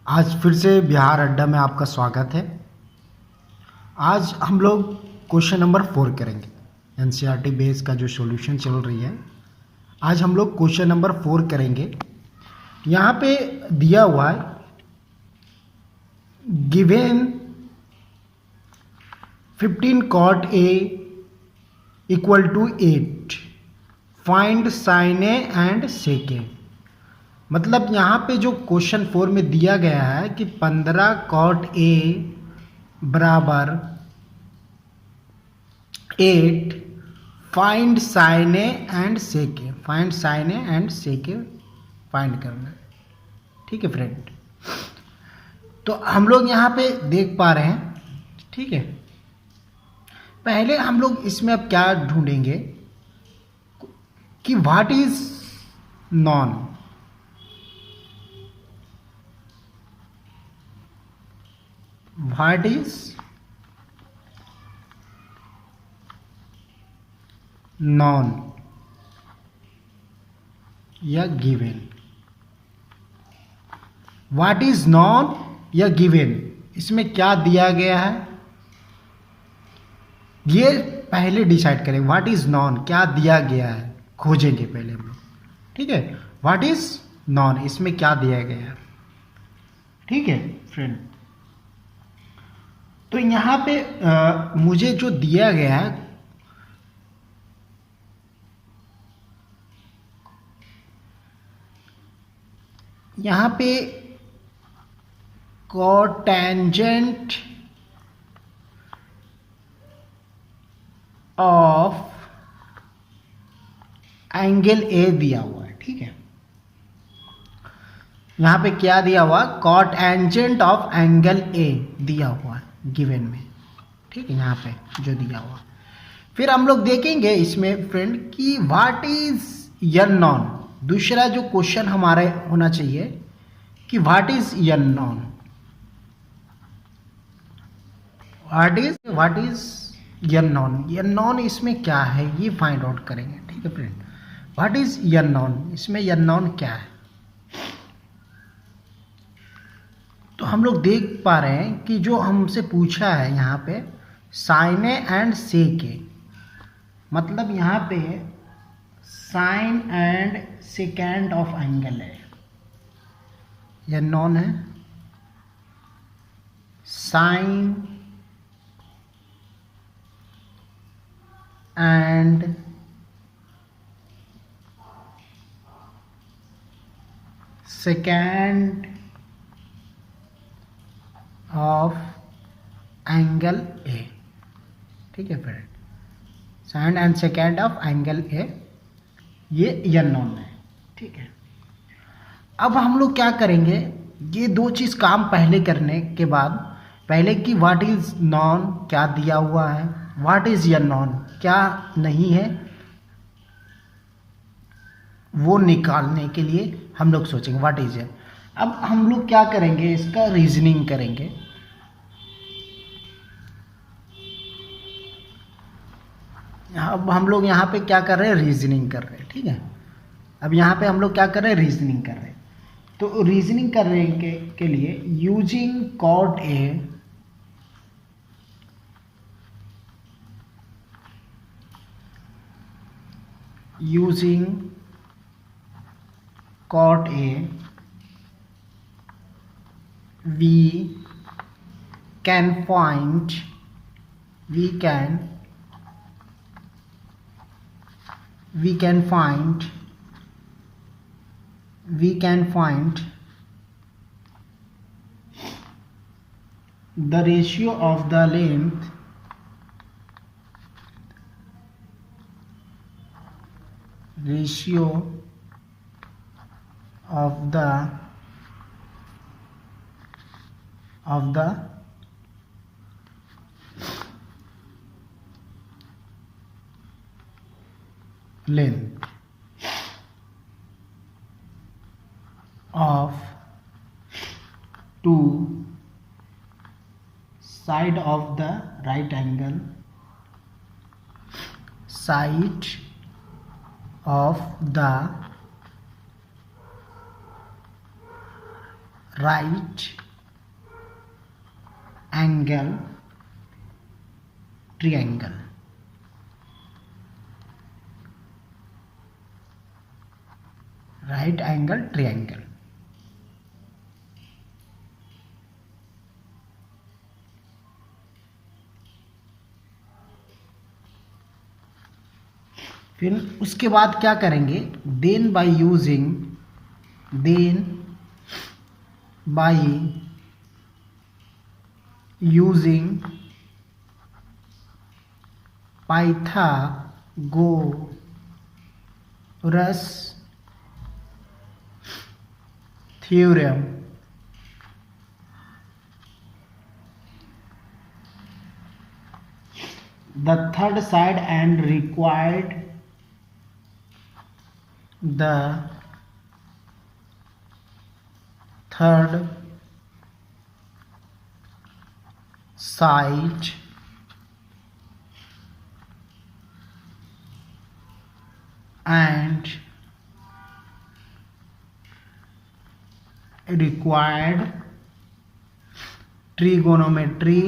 आज फिर से बिहार अड्डा में आपका स्वागत है। आज हम लोग क्वेश्चन नंबर 4 करेंगे। एनसीईआरटी बेस का जो सॉल्यूशन चल रही है, आज हम लोग क्वेश्चन नंबर 4 करेंगे। यहाँ पे दिया हुआ है given 15 cot A equal to 8, find sine A and sec A. मतलब यहाँ पे जो क्वेश्चन 4 में दिया गया है कि 15 cot A बराबर 8, find sine A and sec A. Find sine A and sec A find करना है। ठीक है फ्रेंड, तो हम लोग यहाँ पे देख पा रहे हैं। ठीक है, पहले हम लोग इसमें अब क्या ढूंढेंगे कि what is non. What is non या गिवन। व्हाट इज नॉन या गिवन, इसमें क्या दिया गया है ये पहले डिसाइड करें। व्हाट इज नॉन, क्या दिया गया है, खोजेंगे पहले हम लोग। ठीक है, व्हाट इज नॉन, इसमें क्या दिया गया है। ठीक है फ्रेंड, तो यहां पे मुझे जो दिया गया है, यहां पे कोटेंजेंट ऑफ एंगल ए दिया हुआ है। ठीक है, यहां पे क्या दिया हुआ, कॉट एंजेंट ऑफ एंगल ए दिया हुआ है गिवन में। ठीक है, यहां पे जो दिया हुआ, फिर हम लोग देखेंगे इसमें फ्रेंड कि व्हाट इज यन नॉन। दूसरा जो क्वेश्चन हमारे होना चाहिए कि what is N non. What is N non, N non इसमें क्या है ये फाइंड आउट करेंगे। ठीक है friend, what is N non, इसमें यन नॉन क्या है। तो हम लोग देख पा रहे हैं कि जो हमसे पूछा है यहाँ पे sign A and sec A, मतलब यहाँ पे sine and second of angle है, यह नॉन है। Sine and second of angle A. ठीक है friend, sine and second of angle A, ये यन नॉन है। ठीक है, अब हम लोग क्या करेंगे, ये दो चीज काम पहले करने के बाद, पहले कि व्हाट इज नॉन क्या दिया हुआ है, व्हाट इज यन नॉन क्या नहीं है, वो निकालने के लिए हम लोग सोचेंगे व्हाट इज यन। अब हम लोग क्या करेंगे, इसका रीजनिंग करेंगे। अब हम लोग यहाँ पे क्या कर रहे हैं, रीजनिंग कर रहे हैं। ठीक है, अब यहाँ पे हम लोग क्या कर रहे हैं, रीजनिंग कर रहे हैं। तो रीजनिंग करने के लिए using cot A, using cot A we can find we can find the ratio of the length of the length of two side of the right angle, side of the right angle triangle. Right angle triangle. फिर उसके बाद क्या करेंगे, then by using Pythagoras theorem the third side and required the third side and required trigonometry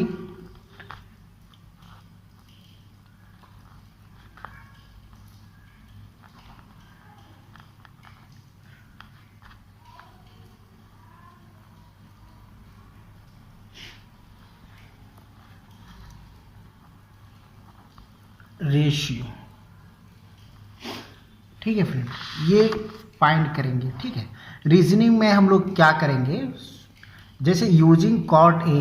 ratio. ठीक है friend, ये find करेंगे। ठीक है, रीजनिंग में हम लोग क्या करेंगे, जैसे using cot A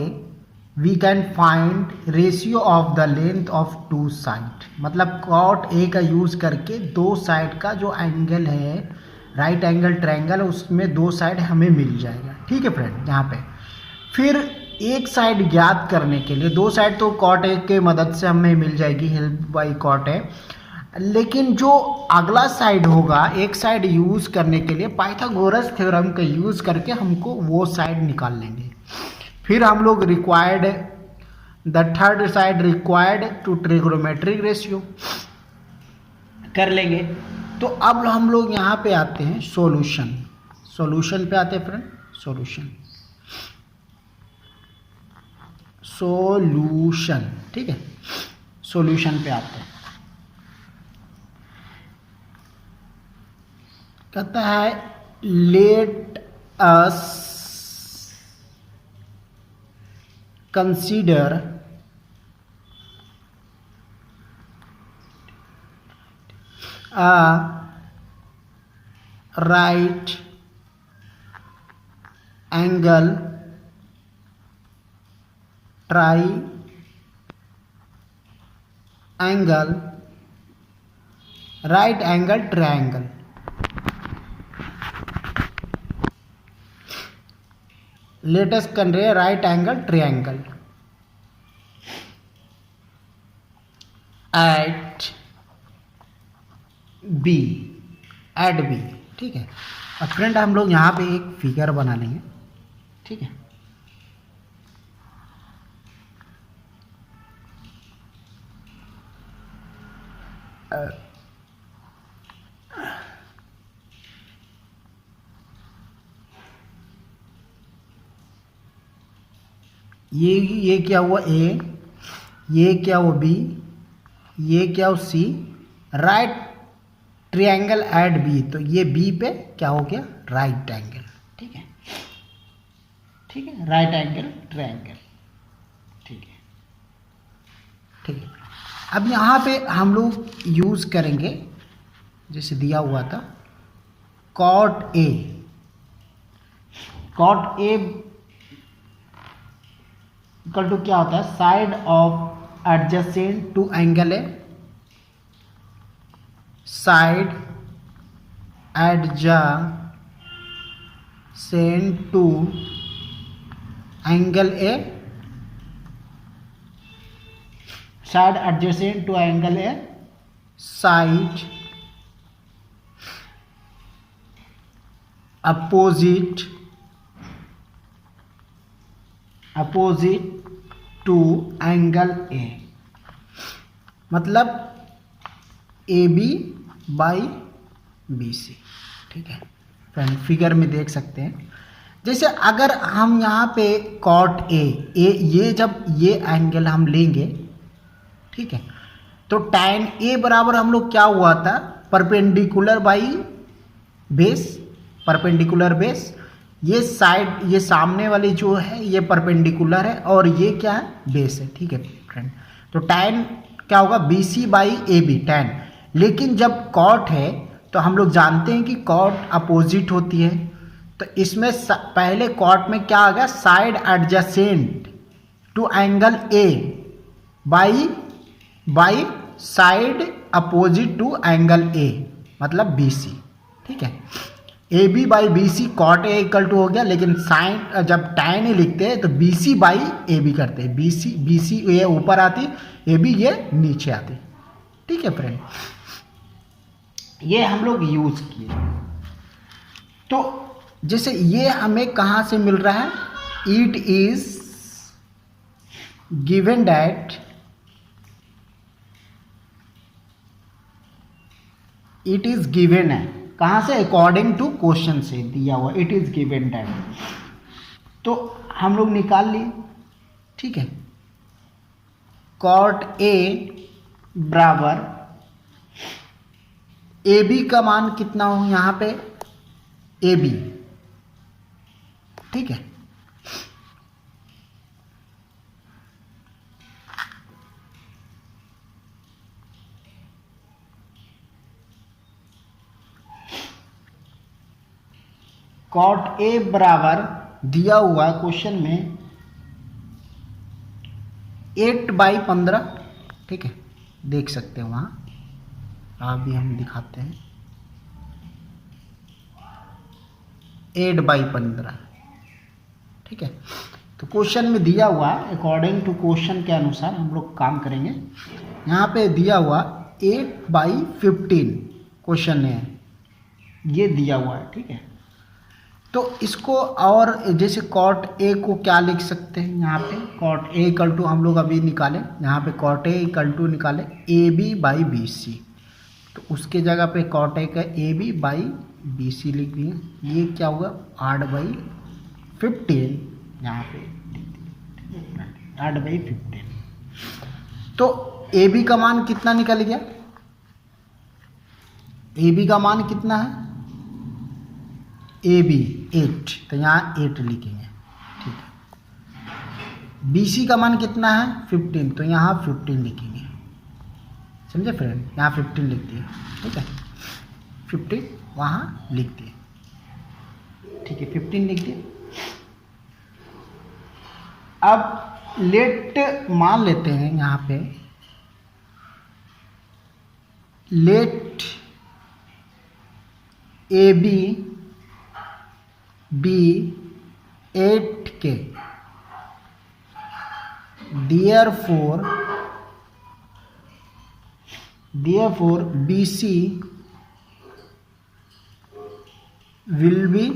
we can find ratio of the length of two side. मतलब कॉट ए का यूज करके दो साइड का जो एंगल है, राइट एंगल ट्रायंगल, उसमें दो साइड हमें मिल जाएगा। ठीक है फ्रेंड, यहाँ पे फिर एक साइड ज्ञात करने के लिए, दो साइड तो कॉट ए के मदद से हमें मिल जाएगी, हेल्प बाय कॉट ए, लेकिन जो अगला साइड होगा, एक साइड यूज करने के लिए पाइथागोरस थ्योरम का यूज करके हमको वो साइड निकाल लेंगे। फिर हम लोग required the third side required two trigonometric ratio कर लेंगे। तो अब हम लोग यहाँ पे आते हैं सॉल्यूशन पे आते हैं फ्रेंड। सॉल्यूशन, ठीक है, सॉल्यूशन पे आते हैं। कहता है let us consider a right angle triangle। Let us consider right angle triangle at B। ठीक है, अब फ्रेंड हम लोग यहाँ पे एक फिगर बना लेंगे। ठीक है, ये क्या हुआ ए, ये क्या हुआ बी, ये क्या हुआ सी, राइट ट्रायंगल एट बी, तो ये बी पे क्या हो गया, राइट एंगल। ठीक है, राइट एंगल ट्रायंगल। ठीक है, अब यहाँ पे हम लोग यूज करेंगे, जैसे दिया हुआ था कॉट ए इक्वल टू क्या होता है, side of adjacent to angle A, side adjacent to angle A, side adjacent to angle A, side opposite to angle A, मतलब A B by B C. ठीक है फ्रेंड, फिगर में देख सकते हैं जैसे अगर हम यहाँ पे कॉट ए ये जब ये एंगल हम लेंगे, ठीक है, तो tan ए बराबर हम लोग क्या हुआ था, perpendicular by base, perpendicular base, ये साइड ये सामने वाली जो है ये परपेंडिकुलर है और ये क्या है, बेस है, ठीक है फ्रेंड। तो tan क्या होगा, B C by A B tan। लेकिन जब कॉट है तो हम लोग जानते हैं कि कॉट अपोजिट होती है, तो इसमें पहले कॉट में क्या आ गया, side adjacent to angle A by side opposite to angle A, मतलब बी सी, ठीक है। A B by B C, cot A equal to हो गया, लेकिन साइन जब tan ए लिखते हैं तो B C by A B करते हैं, बी सी ये ऊपर आती, ए बी ये नीचे आती, ठीक है फ्रेंड। ये हम लोग यूज किए। तो जैसे ये हमें कहाँ से मिल रहा है, it is given that it is given है, कहाँ से, अकॉर्डिंग टू क्वेश्चन से दिया हुआ, इट इज गिवन दैट, तो हम लोग निकाल लिए, ठीक है। कॉट ए बराबर ए बी का मान कितना हो यहाँ पे, ए बी, ठीक है। कॉट ए बराबर दिया हुआ है क्वेश्चन में 8/15, ठीक है, देख सकते हैं वहाँ, अभी हम दिखाते हैं 8/15, ठीक है। तो क्वेश्चन में दिया हुआ है, अकॉर्डिंग टू क्वेश्चन के अनुसार हम लोग काम करेंगे। यहाँ पे दिया हुआ 8/15 क्वेश्चन है, ये दिया हुआ है, ठीक है। तो इसको और जैसे कॉट ए को क्या लिख सकते हैं, यहाँ पे कॉट ए इक्वल टू हम लोग अभी निकालें, यहाँ पे कॉट ए इक्वल टू निकालें A B by B C, तो उसके जगह पे कॉट ए का A B by B C लिख दिए, ये क्या होगा 8/15, यहाँ पे 8/15। तो ए बी का मान कितना निकल गया, ए बी का मान कितना है, ए बी 8, तो यहाँ 8 लिखेंगे, ठीक है। बी सी का मान कितना है 15, तो यहाँ 15 लिखेंगे, समझे फ्रेंड, यहाँ 15 लिख दिए, ठीक है, 15 वहाँ लिख दिए, ठीक है, 15 लिख दिए। अब लेट मान लेते हैं यहाँ पे, let A B B 8K, therefore BC will be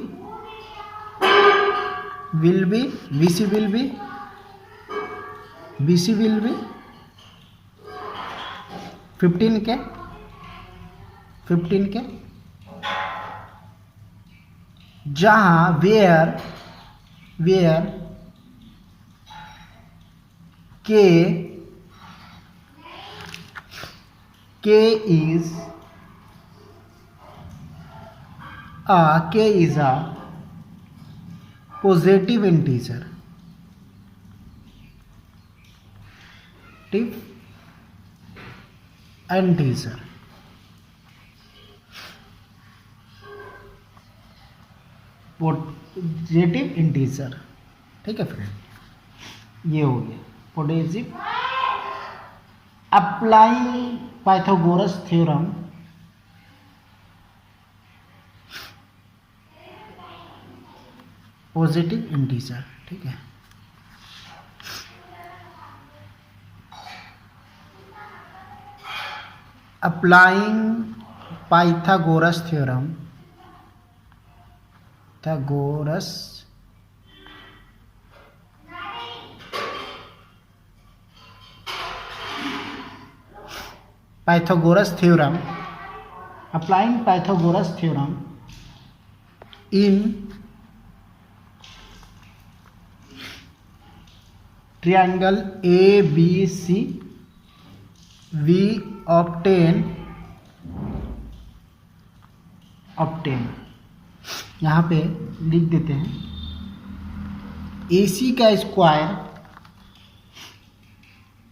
15K, जहाँ where K is a positive integer, positive integer, ठीक है फ्रेंड, ये हो गया positive. Applying Pythagoras theorem, positive integer, ठीक है। Applying Pythagoras theorem, Pythagoras theorem, applying Pythagoras theorem in triangle A B C we obtain यहाँ पे लिख देते हैं AC का स्क्वायर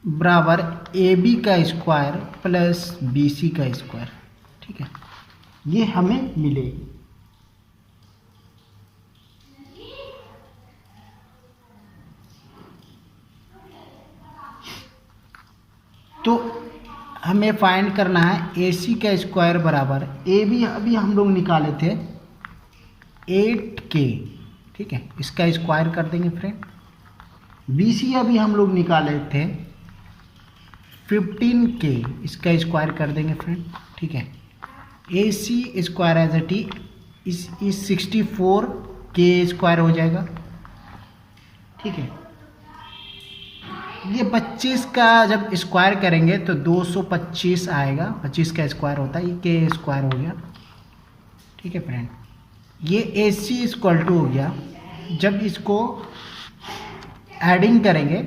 बराबर AB का स्क्वायर प्लस BC का स्क्वायर। ठीक है, ये हमें मिलेगी। तो हमें फाइंड करना है AC का स्क्वायर बराबर AB अभी हम लोग निकाले थे 8K। ठीक है, इसका स्क्वायर कर देंगे फ्रेंड। BC अभी हम लोग निकाले थे 15K, इसका स्क्वायर कर देंगे फ्रेंड। ठीक है, AC square as A T is 64K square हो जाएगा। ठीक है, ये 25 का जब स्क्वायर करेंगे तो 225 आएगा। 25 का स्क्वायर होता है, ये के स्क्वायर हो गया। ठीक है फ्रेंड, ये AC इक्वल टू हो गया। जब इसको एडिंग करेंगे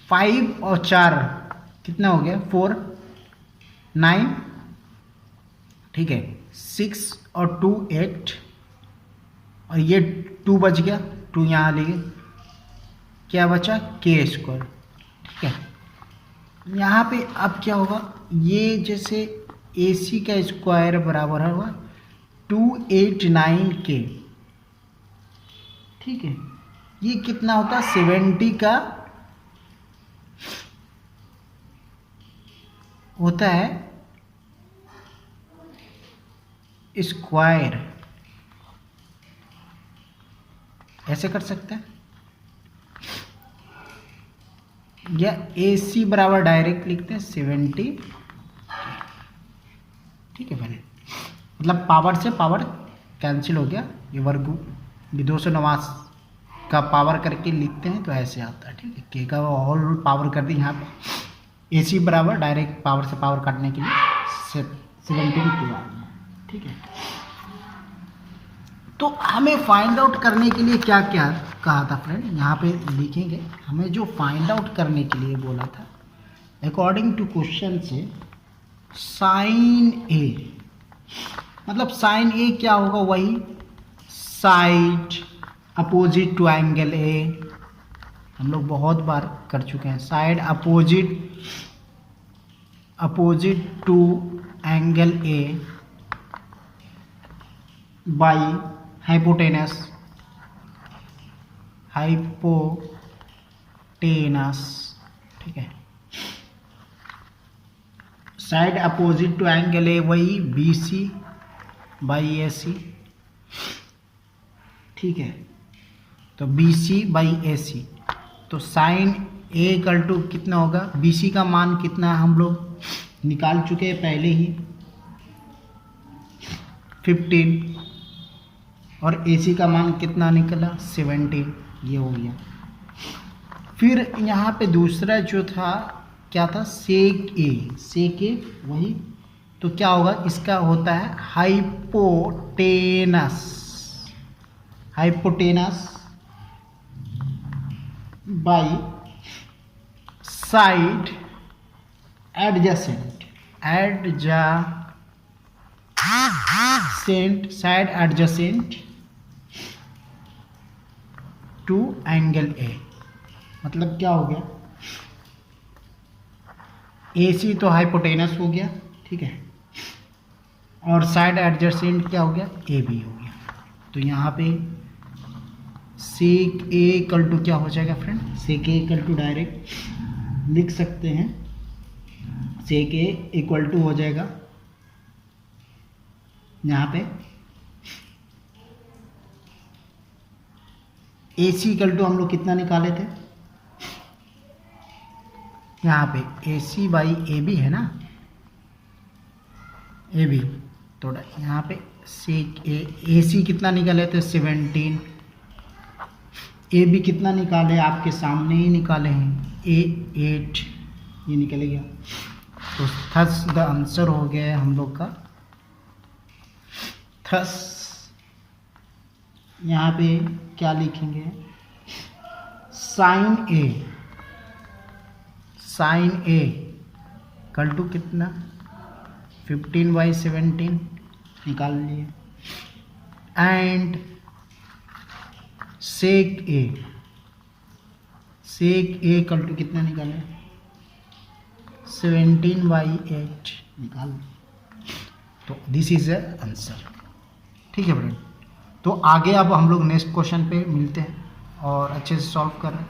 5 और 4 कितना हो गया 4 9। ठीक है, 6 और 2 8 और ये 2 बच गया, 2 यहाँ ले गए, क्या बचा के स्क्वायर। ठीक है, यहाँ पे अब क्या होगा, ये जैसे AC का स्क्वायर बराबर होगा 289K। ठीक है, ये कितना होता है 70 का होता है स्क्वायर। ऐसे कर सकते हैं, या AC बराबर डायरेक्ट लिखते हैं 70। ठीक है मैंने मतलब पावर से पावर कैंसिल हो गया, ये वर्ग ये 289 का पावर करके लिखते हैं तो ऐसे आता है। ठीक है, के का होल पावर कर दी यहाँ पे। AC बराबर डायरेक्ट पावर से पावर काटने के लिए 17 किया। ठीक है, तो हमें फाइंड आउट करने के लिए क्या क्या कहा था फ्रेंड, यहाँ पे लिखेंगे। हमें जो फाइंड आउट करने के लिए बोला था अकॉर्डिंग टू क्वेश्चन से साइन ए, मतलब साइन ए क्या होगा, वही side opposite to angle A. हम लोग बहुत बार कर चुके हैं, side opposite to angle A by hypotenuse ठीक है, side opposite to angle A वही BC बाई AC। ठीक है, तो BC बाई AC, तो साइन A इक्वल टू कितना होगा, BC का मान कितना हम लोग निकाल चुके हैं पहले ही 15, और AC का मान कितना निकला 17। ये हो गया। फिर यहाँ पे दूसरा जो था क्या था सेक ए वही, तो क्या होगा, इसका होता है hypotenuse by side adjacent to angle A. मतलब क्या हो गया, AC तो हाइपोटेनस हो गया। ठीक है, और साइड एडजेसेंट क्या हो गया AB हो गया। तो यहाँ पे सेक A इक्वल टू क्या हो जाएगा friend, sec A equal to direct लिख सकते हैं, सेक A इक्वल टू हो जाएगा यहाँ पे AC इक्वल टू हम लोग कितना निकाले थे, यहाँ पे AC बाई AB है ना, AB, तो यहाँ पे सेक AC कितना निकाले थे 17, AB कितना निकाले आपके सामने ही निकाले हैं 8, ये निकल गया। तो थस द आंसर हो गया हम लोग का, थस यहाँ पे क्या लिखेंगे, साइन ए इक्वल टू कितना 15/17 निकाल लिए। And sec A equal to कितना निकालें 17/8 निकाल। तो दिस इज ए आंसर। ठीक है फ्रेंड, तो आगे अब हम लोग नेक्स्ट क्वेश्चन पे मिलते हैं और अच्छे से सॉल्व कर रहे हैं।